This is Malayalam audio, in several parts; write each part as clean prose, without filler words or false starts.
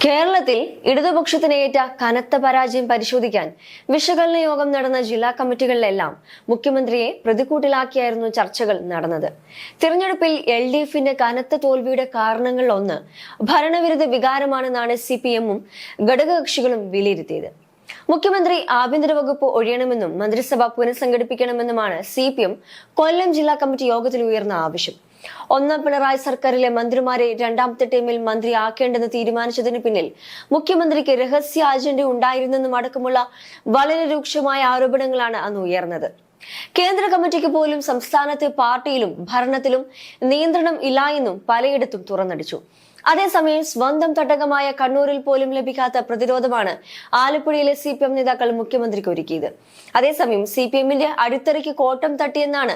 കേരളത്തിൽ ഇടതുപക്ഷത്തിനേറ്റ കനത്ത പരാജയം പരിശോധിക്കാൻ വിശകലന യോഗം നടന്ന ജില്ലാ കമ്മിറ്റികളിലെല്ലാം മുഖ്യമന്ത്രിയെ പ്രതിക്കൂട്ടിലാക്കിയായിരുന്നു ചർച്ചകൾ നടന്നത്. തിരഞ്ഞെടുപ്പിൽ LDFന്റെ കനത്ത തോൽവിയുടെ കാരണങ്ങളിലൊന്ന് ഭരണവിരുദ്ധ വികാരമാണെന്നാണ് CPM-ഉം ഘടകകക്ഷികളും വിലയിരുത്തിയത്. മുഖ്യമന്ത്രി ആഭ്യന്തര വകുപ്പ് ഒഴിയണമെന്നും മന്ത്രിസഭ പുനഃസംഘടിപ്പിക്കണമെന്നുമാണ് CPM കൊല്ലം ജില്ലാ കമ്മിറ്റി യോഗത്തിൽ ഉയർന്ന ആവശ്യം. ഒന്നാം പിണറായി സർക്കാരിലെ മന്ത്രിമാരെ രണ്ടാമത്തെ ടൈമിൽ മന്ത്രിയാക്കേണ്ടെന്ന് തീരുമാനിച്ചതിന് പിന്നിൽ മുഖ്യമന്ത്രിക്ക് രഹസ്യ അജണ്ട ഉണ്ടായിരുന്നെന്നും അടക്കമുള്ള വളരെ രൂക്ഷമായ ആരോപണങ്ങളാണ് അന്ന് ഉയർന്നത്. കേന്ദ്ര കമ്മിറ്റിക്ക് പോലും സംസ്ഥാനത്തെ പാർട്ടിയിലും ഭരണത്തിലും നിയന്ത്രണം ഇല്ല എന്നും പലയിടത്തും തുറന്നടിച്ചു. അതേസമയം സ്വന്തം തട്ടകമായ കണ്ണൂരിൽ പോലും ലഭിക്കാത്ത പ്രതിരോധമാണ് ആലപ്പുഴയിലെ CPM നേതാക്കൾ മുഖ്യമന്ത്രിക്ക് ഒരുക്കിയത്. അതേസമയം CPM-ന്റെ അടിത്തറയ്ക്ക് കോട്ടം തട്ടിയെന്നാണ്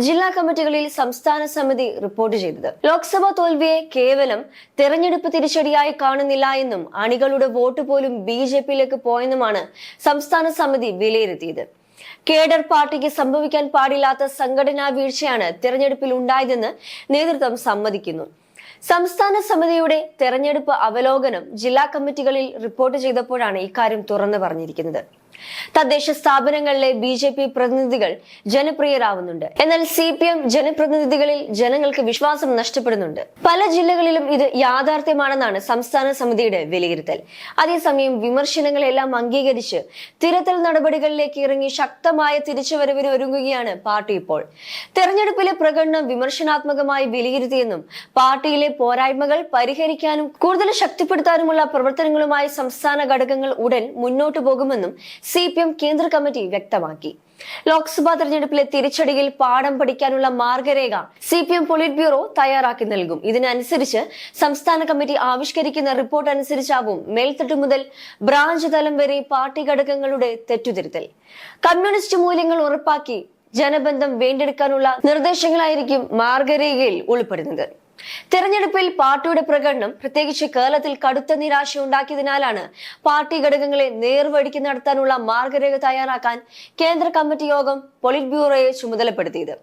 ജില്ലാ കമ്മിറ്റികളിൽ സംസ്ഥാന സമിതി റിപ്പോർട്ട് ചെയ്തത്. ലോക്സഭാ തോൽവിയെ കേവലം തെരഞ്ഞെടുപ്പ് തിരിച്ചടിയായി കാണുന്നില്ല എന്നും അണികളുടെ വോട്ട് പോലും BJP-യിലേക്ക് പോയെന്നുമാണ് സംസ്ഥാന സമിതി വിലയിരുത്തിയത്. കേഡർ പാർട്ടിക്ക് സംഭവിക്കാൻ പാടില്ലാത്ത സംഘടനാ വീഴ്ചയാണ് തെരഞ്ഞെടുപ്പിൽ ഉണ്ടായതെന്ന് നേതൃത്വം സമ്മതിക്കുന്നു. സംസ്ഥാന സമിതിയുടെ തെരഞ്ഞെടുപ്പ് അവലോകനം ജില്ലാ കമ്മിറ്റികളിൽ റിപ്പോർട്ട് ചെയ്തപ്പോഴാണ് ഇക്കാര്യം തുറന്നു പറഞ്ഞിരിക്കുന്നത്. തദ്ദേശ സ്ഥാപനങ്ങളിലെ BJP പ്രതിനിധികൾ ജനപ്രിയരാവുന്നുണ്ട്. എന്നാൽ CPM ജനപ്രതിനിധികളിൽ ജനങ്ങൾക്ക് വിശ്വാസം നഷ്ടപ്പെടുന്നുണ്ട്. പല ജില്ലകളിലും ഇത് യാഥാർത്ഥ്യമാണെന്നാണ് സംസ്ഥാന സമിതിയുടെ വിലയിരുത്തൽ. അതേസമയം വിമർശനങ്ങളെല്ലാം അംഗീകരിച്ച് തിരുത്തൽ നടപടികളിലേക്ക് ഇറങ്ങി ശക്തമായ തിരിച്ചുവരവിന് ഒരുങ്ങുകയാണ് പാർട്ടി ഇപ്പോൾ. തെരഞ്ഞെടുപ്പിലെ പ്രകടനം വിമർശനാത്മകമായി വിലയിരുത്തിയെന്നും പാർട്ടിയിലെ പോരായ്മകൾ പരിഹരിക്കാനും കൂടുതൽ ശക്തിപ്പെടുത്താനുമുള്ള പ്രവർത്തനങ്ങളുമായി സംസ്ഥാന ഘടകങ്ങൾ ഉടൻ മുന്നോട്ടു പോകുമെന്നും CPM കേന്ദ്ര കമ്മിറ്റി വ്യക്തമാക്കി. ലോക്സഭാ തെരഞ്ഞെടുപ്പിലെ തിരിച്ചടിയിൽ പാഠം പഠിക്കാനുള്ള മാർഗരേഖ CPM പോളിറ്റ് ബ്യൂറോ തയ്യാറാക്കി നൽകും. ഇതിനനുസരിച്ച് സംസ്ഥാന കമ്മിറ്റി ആവിഷ്കരിക്കുന്ന റിപ്പോർട്ട് അനുസരിച്ചാവും മേൽത്തട്ട് മുതൽ ബ്രാഞ്ച് തലം വരെ പാർട്ടി ഘടകങ്ങളുടെ തെറ്റുതിരുത്തൽ. കമ്മ്യൂണിസ്റ്റ് മൂല്യങ്ങൾ ഉറപ്പാക്കി ജനബന്ധം വീണ്ടെടുക്കാനുള്ള നിർദ്ദേശങ്ങളായിരിക്കും മാർഗരേഖയിൽ ഉൾപ്പെടുന്നത്. തെരഞ്ഞെടുപ്പിൽ പാർട്ടിയുടെ പ്രകടനം പ്രത്യേകിച്ച് കേരളത്തിൽ കടുത്ത നിരാശ ഉണ്ടാക്കിയതിനാലാണ് പാർട്ടി ഘടകങ്ങളെ നേർവഴിക്ക് നടത്താനുള്ള മാർഗരേഖ തയ്യാറാക്കാൻ കേന്ദ്ര കമ്മിറ്റി യോഗം പോളിറ്റ് ബ്യൂറോയെ ചുമതലപ്പെടുത്തിയത്.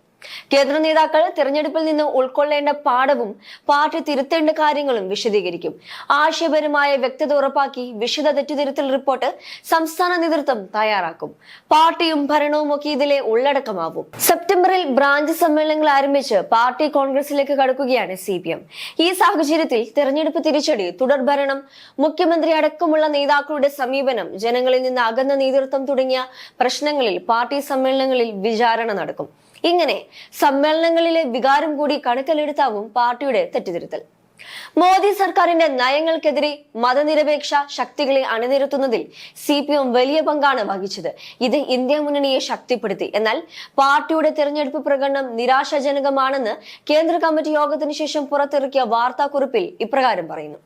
കേന്ദ്ര നേതാക്കൾ തെരഞ്ഞെടുപ്പിൽ നിന്ന് ഉൾക്കൊള്ളേണ്ട പാഠവും പാർട്ടി തിരുത്തേണ്ട കാര്യങ്ങളും വിശദീകരിക്കും. ആശയപരമായ വ്യക്തത ഉറപ്പാക്കി വിശദ തെറ്റുതിരുത്തൽ റിപ്പോർട്ട് സംസ്ഥാന നേതൃത്വം തയ്യാറാക്കും. പാർട്ടിയും ഭരണവും ഒക്കെ ഇതിലെ ഉള്ളടക്കമാവും. സെപ്റ്റംബറിൽ ബ്രാഞ്ച് സമ്മേളനങ്ങൾ ആരംഭിച്ച് പാർട്ടി കോൺഗ്രസിലേക്ക് കടക്കുകയാണ് CPM. ഈ സാഹചര്യത്തിൽ തെരഞ്ഞെടുപ്പ് തിരിച്ചടി, തുടർഭരണം, മുഖ്യമന്ത്രി അടക്കമുള്ള നേതാക്കളുടെ സമീപനം, ജനങ്ങളിൽ നിന്ന് അകന്ന നേതൃത്വം തുടങ്ങിയ പ്രശ്നങ്ങളിൽ പാർട്ടി സമ്മേളനങ്ങളിൽ വിചാരണ നടക്കും. ഇങ്ങനെ സമ്മേളനങ്ങളിലെ വികാരം കൂടി കണക്കിലെടുത്താവും പാർട്ടിയുടെ തെറ്റുതിരുത്തൽ. മോദി സർക്കാരിന്റെ നയങ്ങൾക്കെതിരെ മതനിരപേക്ഷ ശക്തികളെ അണിനിരത്തുന്നതിൽ CPM വലിയ പങ്കാണ് വഹിച്ചത്. ഇത് ഇന്ത്യ മുന്നണിയെ ശക്തിപ്പെടുത്തി. എന്നാൽ പാർട്ടിയുടെ തെരഞ്ഞെടുപ്പ് പ്രകടനം നിരാശാജനകമാണെന്ന് കേന്ദ്ര കമ്മിറ്റി യോഗത്തിന് ശേഷം പുറത്തിറക്കിയ വാർത്താക്കുറിപ്പിൽ ഇപ്രകാരം പറയുന്നു.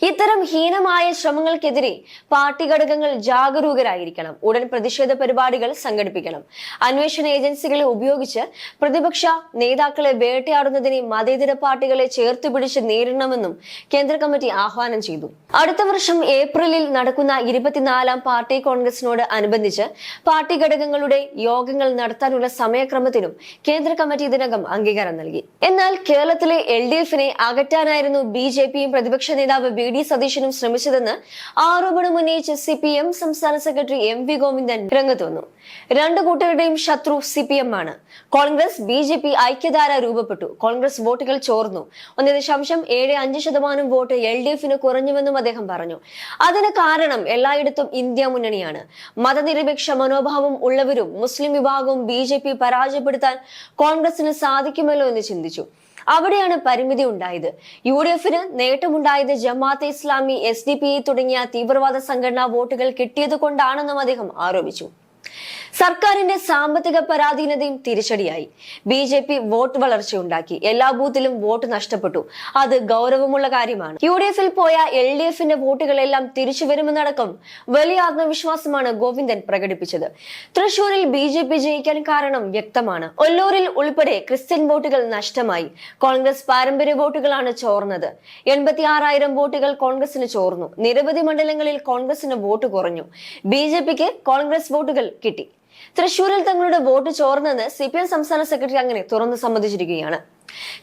ഇത്തരം ഹീനമായ ശ്രമങ്ങൾക്കെതിരെ പാർട്ടി ഘടകങ്ങൾ ജാഗരൂകരായിരിക്കണം. ഉടൻ പ്രതിഷേധ പരിപാടികൾ സംഘടിപ്പിക്കണം. അന്വേഷണ ഏജൻസികളെ ഉപയോഗിച്ച് പ്രതിപക്ഷ നേതാക്കളെ വേട്ടയാടുന്നതിനെ മതേതര പാർട്ടികളെ ചേർത്ത് പിടിച്ച് നേരിടണമെന്നും കേന്ദ്ര കമ്മിറ്റി ആഹ്വാനം ചെയ്തു. അടുത്ത വർഷം ഏപ്രിലിൽ നടക്കുന്ന 24ാം പാർട്ടി കോൺഗ്രസിനോട് അനുബന്ധിച്ച് പാർട്ടി ഘടകങ്ങളുടെ യോഗങ്ങൾ നടത്താനുള്ള സമയക്രമത്തിനും കേന്ദ്ര കമ്മിറ്റി ഇതിനകം അംഗീകാരം നൽകി. എന്നാൽ കേരളത്തിലെ LDFനെ അകറ്റാനായിരുന്നു BJPയും പ്രതിപക്ഷ നേതാവ് VD സതീശനും ശ്രമിച്ചതെന്ന് ആരോപണം ഉന്നയിച്ച് CPM സംസ്ഥാന സെക്രട്ടറി MV ഗോവിന്ദൻ രംഗത്ത് വന്നു. രണ്ടു കൂട്ടരുടെയും ശത്രു CPM ആണ്. കോൺഗ്രസ് BJP ഐക്യധാര രൂപപ്പെട്ടു. കോൺഗ്രസ് വോട്ടുകൾ ചോർന്നു. 1.75% വോട്ട് LDFന് കുറഞ്ഞുവെന്നും അദ്ദേഹം പറഞ്ഞു. അതിന് കാരണം എല്ലായിടത്തും ഇന്ത്യ മുന്നണിയാണ്. മതനിരപേക്ഷ മനോഭാവം ഉള്ളവരും മുസ്ലിം വിഭാഗവും BJP പരാജയപ്പെടുത്താൻ കോൺഗ്രസിന് സാധിക്കുമല്ലോ എന്ന് ചിന്തിച്ചു. അവിടെയാണ് പരിമിതി ഉണ്ടായത്. UDFന് നേട്ടമുണ്ടായത് ജമാഅത്തെ ഇസ്ലാമി, SDP തുടങ്ങിയ തീവ്രവാദ സംഘടനാ വോട്ടുകൾ കിട്ടിയത് കൊണ്ടാണെന്നും അദ്ദേഹം ആരോപിച്ചു. സർക്കാരിന്റെ സാമ്പത്തിക പരാധീനതയും തിരിച്ചടിയായി. BJP വോട്ട് വളർച്ചയുണ്ടാക്കി. എല്ലാ ബൂത്തിലും വോട്ട് നഷ്ടപ്പെട്ടു. അത് ഗൗരവമുള്ള കാര്യമാണ്. UDFൽ പോയ LDFന്റെ വോട്ടുകളെല്ലാം തിരിച്ചു വരുമെന്നടക്കം വലിയ ആത്മവിശ്വാസമാണ് ഗോവിന്ദൻ പ്രകടിപ്പിച്ചത്. തൃശൂരിൽ BJP ജയിക്കാൻ കാരണം വ്യക്തമാണ്. ഒല്ലൂരിൽ ഉൾപ്പെടെ ക്രിസ്ത്യൻ വോട്ടുകൾ നഷ്ടമായി. കോൺഗ്രസ് പാരമ്പര്യ വോട്ടുകളാണ് ചോർന്നത്. 86,000 വോട്ടുകൾ കോൺഗ്രസിന് ചോർന്നു. നിരവധി മണ്ഡലങ്ങളിൽ കോൺഗ്രസിന് വോട്ട് കുറഞ്ഞു. BJPക്ക് കോൺഗ്രസ് വോട്ടുകൾ കിട്ടി. തൃശൂരിൽ തങ്ങളുടെ വോട്ട് ചോർന്നെന്ന് CPM സംസ്ഥാന സെക്രട്ടറി അങ്ങനെ തുറന്നു സമ്മതിച്ചിരിക്കുകയാണ്.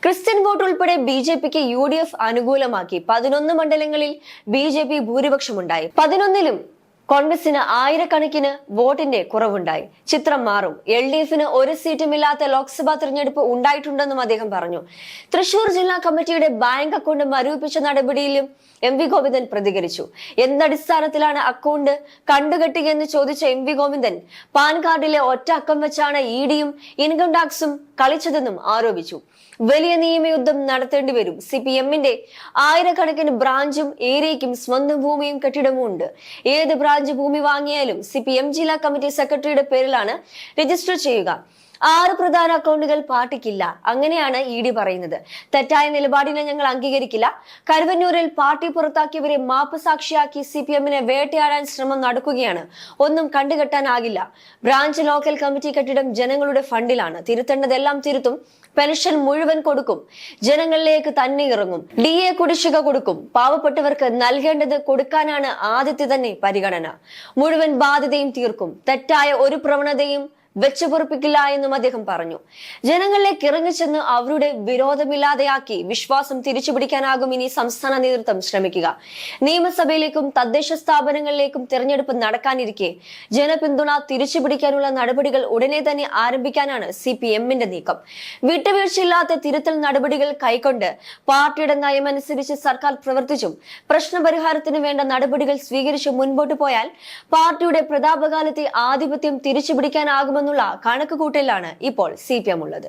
ക്രിസ്ത്യൻ വോട്ട് ഉൾപ്പെടെ BJPക്ക് UDF അനുകൂലമാക്കി 11 മണ്ഡലങ്ങളിൽ BJP ഭൂരിപക്ഷമുണ്ടായി. 11ലും കോൺഗ്രസിന് ആയിരക്കണക്കിന് വോട്ടിന്റെ കുറവുണ്ടായി. ചിത്രം മാറും. LDFന് ഒരു സീറ്റുമില്ലാത്ത ലോക്സഭാ തെരഞ്ഞെടുപ്പ് ഉണ്ടായിട്ടുണ്ടെന്നും അദ്ദേഹം പറഞ്ഞു. തൃശൂർ ജില്ലാ കമ്മിറ്റിയുടെ ബാങ്ക് അക്കൗണ്ട് മരവിപ്പിച്ച നടപടിയിലും MV ഗോവിന്ദൻ പ്രതികരിച്ചു. എന്തടിസ്ഥാനത്തിലാണ് അക്കൗണ്ട് കണ്ടുകെട്ടുകയെന്ന് ചോദിച്ച MV ഗോവിന്ദൻ പാൻ കാർഡിലെ ഒറ്റ അക്കം വെച്ചാണ് EDയും ഇൻകം ടാക്സും കളിച്ചതെന്നും ആരോപിച്ചു. വലിയ നിയമയുദ്ധം നടത്തേണ്ടി വരും. CPMന്റെ ആയിരക്കണക്കിന് ബ്രാഞ്ചും ഏരിയയ്ക്കും സ്വന്തം ഭൂമിയും കെട്ടിടവും ഉണ്ട്. ഏത് ബ്രാഞ്ച് ഭൂമി വാങ്ങിയാലും CPM ജില്ലാ കമ്മിറ്റി സെക്രട്ടറിയുടെ പേരിലാണ് രജിസ്റ്റർ ചെയ്യുക. 6 പ്രധാന അക്കൗണ്ടുകൾ പാർട്ടിക്കില്ല. അങ്ങനെയാണ് ED പറയുന്നത്. തെറ്റായ നിലപാടിനെ ഞങ്ങൾ അംഗീകരിക്കില്ല. കരുവന്നൂരിൽ പാർട്ടി പുറത്താക്കിയവരെ മാപ്പ് സാക്ഷിയാക്കി CPMനെ വേട്ടയാടാൻ ശ്രമം നടക്കുകയാണ്. ഒന്നും കണ്ടുകെട്ടാനാകില്ല. ബ്രാഞ്ച് ലോക്കൽ കമ്മിറ്റി കെട്ടിടം ജനങ്ങളുടെ ഫണ്ടിലാണ്. തിരുത്തേണ്ടതെല്ലാം തിരുത്തും. പെൻഷൻ മുഴുവൻ കൊടുക്കും. ജനങ്ങളിലേക്ക് തന്നെ ഇറങ്ങും. DA കുടിശ്ശിക കൊടുക്കും. പാവപ്പെട്ടവർക്ക് നൽകേണ്ടത് കൊടുക്കാനാണ് ആദ്യത്തെ തന്നെ പരിഗണന. മുഴുവൻ ബാധ്യതയും തീർക്കും. തെറ്റായ ഒരു പ്രവണതയും വെച്ചുപൊറുപ്പിക്കില്ല എന്നും അദ്ദേഹം പറഞ്ഞു. ജനങ്ങളിലേക്ക് ഇറങ്ങിച്ചെന്ന് അവരുടെ വിരോധമില്ലാതെയാക്കി വിശ്വാസം തിരിച്ചുപിടിക്കാനാകും ഇനി സംസ്ഥാന നേതൃത്വം ശ്രമിക്കുക. നിയമസഭയിലേക്കും തദ്ദേശ സ്ഥാപനങ്ങളിലേക്കും തിരഞ്ഞെടുപ്പ് നടക്കാനിരിക്കെ ജനപിന്തുണ തിരിച്ചുപിടിക്കാനുള്ള നടപടികൾ ഉടനെ തന്നെ ആരംഭിക്കാനാണ് CPMന്റെ നീക്കം. വിട്ടുവീഴ്ചയില്ലാത്ത തിരുത്തൽ നടപടികൾ കൈക്കൊണ്ട് പാർട്ടിയുടെ നയമനുസരിച്ച് സർക്കാർ പ്രവർത്തിച്ചും പ്രശ്നപരിഹാരത്തിന് വേണ്ട നടപടികൾ സ്വീകരിച്ച് മുൻപോട്ട് പോയാൽ പാർട്ടിയുടെ പ്രതാപകാലത്തെ ആധിപത്യം തിരിച്ചുപിടിക്കാനാകുമെന്നുള്ള കണക്കുകൂട്ടലിലാണ് ഇപ്പോൾ CPM ഉള്ളത്.